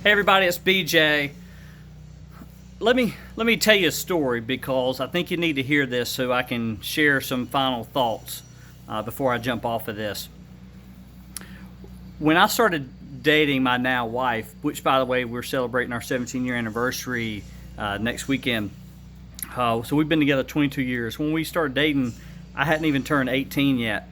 Hey everybody, it's BJ. Let me tell you a story because I think you need to hear this so I can share some final thoughts before I jump off of this. When I started dating my now wife, which by the way we're celebrating our 17-year anniversary next weekend, so we've been together 22 years. When we started dating, I hadn't even turned 18 yet,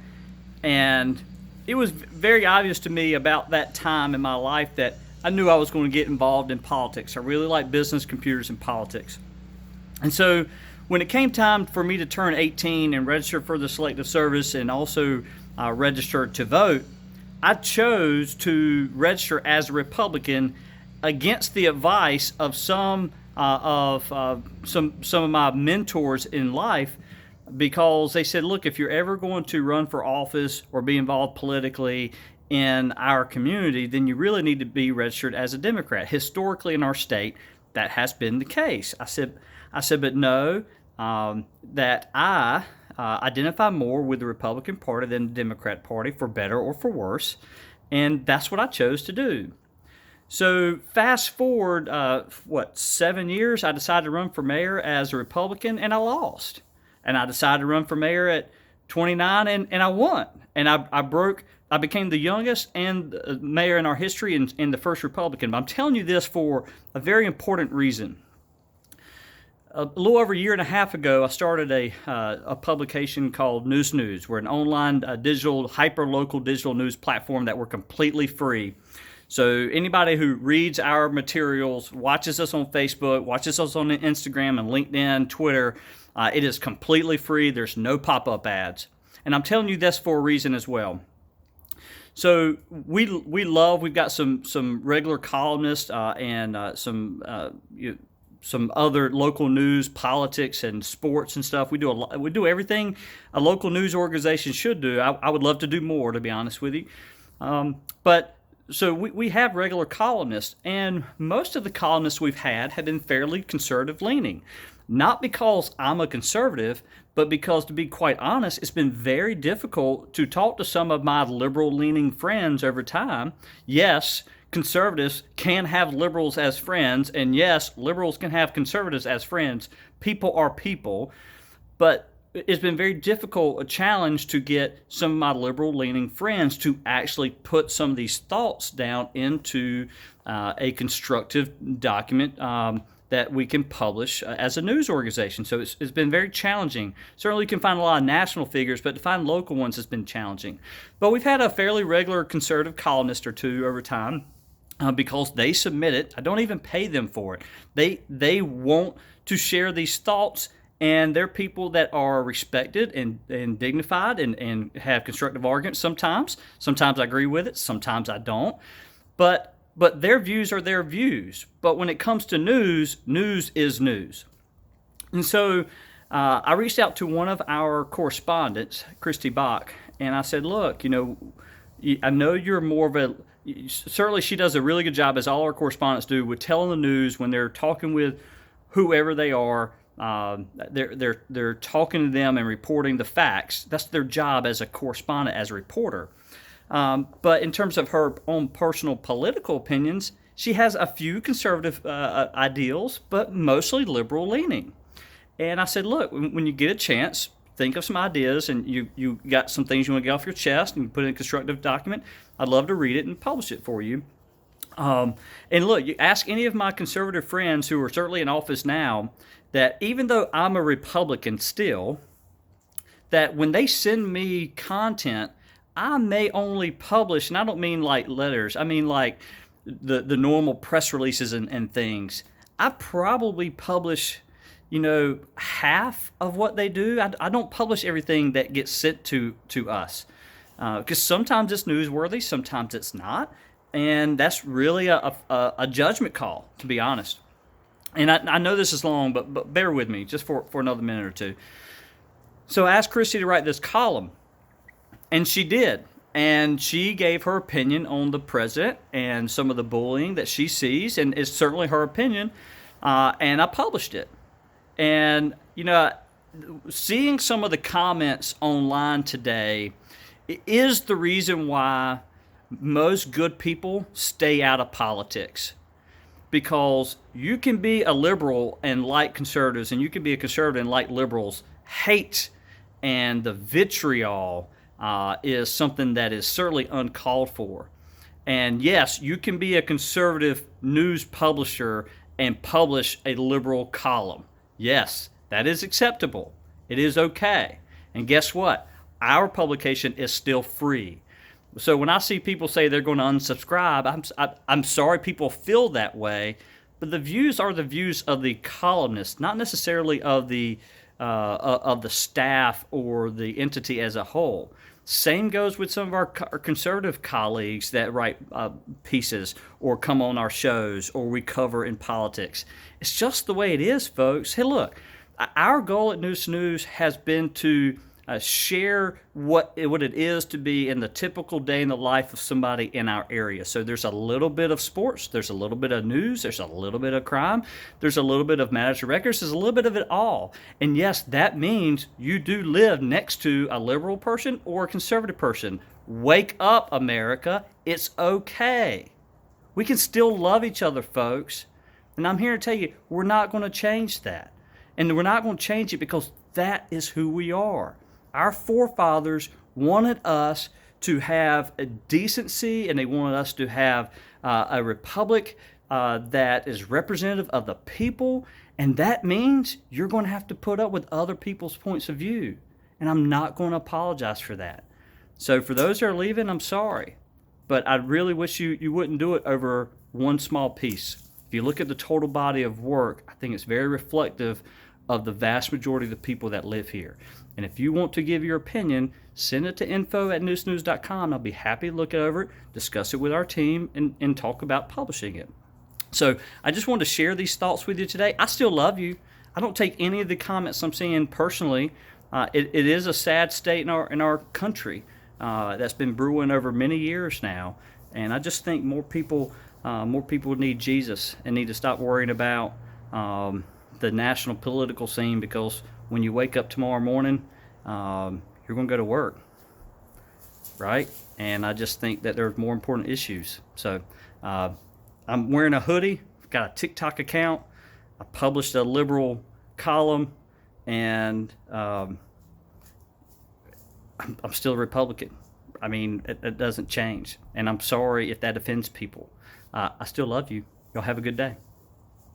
and it was very obvious to me about that time in my life that I knew I was going to get involved in politics. I really like business, computers, and politics. And so when it came time for me to turn 18 and register for the Selective Service and also register to vote, I chose to register as a Republican against the advice of some of my mentors in life, because they said, look, if you're ever going to run for office or be involved politically in our community, then you really need to be registered as a Democrat. Historically in our state, that has been the case. I said, but no, that I identify more with the Republican Party than the Democrat Party, for better or for worse, and that's what I chose to do. So fast forward, 7 years, I decided to run for mayor as a Republican, and I lost. And I decided to run for mayor at 29, and I won. And I became the youngest and mayor in our history and the first Republican. But I'm telling you this for a very important reason. A little over a year and a half ago, I started a publication called News News. We're an online hyper-local digital news platform that we're completely free. So anybody who reads our materials, watches us on Facebook, watches us on Instagram and LinkedIn, Twitter, it is completely free. There's no pop-up ads. And I'm telling you this for a reason as well. So we've got some regular columnists and some other local news, politics, and sports and stuff. We do everything a local news organization should do. I would love to do more, to be honest with you. So we have regular columnists, and most of the columnists we've had have been fairly conservative leaning. Not because I'm a conservative, but because, to be quite honest, it's been very difficult to talk to some of my liberal-leaning friends over time. Yes, conservatives can have liberals as friends, and yes, liberals can have conservatives as friends. People are people, but it's been very difficult, a challenge, to get some of my liberal-leaning friends to actually put some of these thoughts down into a constructive document that we can publish as a news organization. So it's been very challenging. Certainly you can find a lot of national figures, but to find local ones has been challenging. But we've had a fairly regular conservative columnist or two over time because they submit it. I don't even pay them for it. They want to share these thoughts, and they're people that are respected and dignified and have constructive arguments sometimes. Sometimes I agree with it, sometimes I don't. But their views are their views. But when it comes to news, news is news. And so I reached out to one of our correspondents, Christy Bach, and I said, look, I know you're more of certainly she does a really good job, as all our correspondents do, with telling the news when they're talking with whoever they are. They're talking to them and reporting the facts. That's their job as a correspondent, as a reporter. But in terms of her own personal political opinions, she has a few conservative ideals, but mostly liberal leaning. And I said, look, when you get a chance, think of some ideas, and you got some things you want to get off your chest and put in a constructive document. I'd love to read it and publish it for you. And look, you ask any of my conservative friends who are certainly in office now, that even though I'm a Republican still, that when they send me content, I may only publish, and I don't mean like letters, I mean like the normal press releases and things. I probably publish, half of what they do. I don't publish everything that gets sent to us, because sometimes it's newsworthy, sometimes it's not, and that's really a judgment call, to be honest. And I know this is long, but bear with me just for another minute or two. So I asked Christy to write this column, and she did. And she gave her opinion on the president and some of the bullying that she sees, and it's certainly her opinion, and I published it. And, seeing some of the comments online today is the reason why most good people stay out of politics. because you can be a liberal and like conservatives, and you can be a conservative and like liberals. Hate and the vitriol is something that is certainly uncalled for. And yes, you can be a conservative news publisher and publish a liberal column. Yes, that is acceptable. It is okay. And guess what? Our publication is still free. So when I see people say they're going to unsubscribe, I'm sorry people feel that way, but the views are the views of the columnist, not necessarily of the staff or the entity as a whole. Same goes with some of our conservative colleagues that write pieces or come on our shows or we cover in politics. It's just the way it is, folks. Hey, look, our goal at Noose News has been to share what it is to be in the typical day in the life of somebody in our area. So there's a little bit of sports, there's a little bit of news, there's a little bit of crime, there's a little bit of manager records, there's a little bit of it all. And yes, that means you do live next to a liberal person or a conservative person. Wake up, America. It's okay. We can still love each other, folks. And I'm here to tell you, we're not going to change that. And we're not going to change it because that is who we are. Our forefathers wanted us to have a decency, and they wanted us to have a republic that is representative of the people, and that means you're going to have to put up with other people's points of view, and I'm not going to apologize for that. So for those that are leaving, I'm sorry, but I really wish you wouldn't do it over one small piece. If you look at the total body of work, I think it's very reflective of the vast majority of the people that live here. And if you want to give your opinion, send it to info@noosenews.com. I'll be happy to look it over, discuss it with our team, and talk about publishing it. So I just wanted to share these thoughts with you today. I still love you. I don't take any of the comments I'm seeing personally. It is a sad state in our country that's been brewing over many years now. And I just think more people need Jesus and need to stop worrying about the national political scene, because when you wake up tomorrow morning, you're going to go to work, right? And I just think that there's more important issues. So I'm wearing a hoodie, got a TikTok account, I published a liberal column, and I'm still a Republican. I mean, it doesn't change. And I'm sorry if that offends people. I still love you. Y'all have a good day.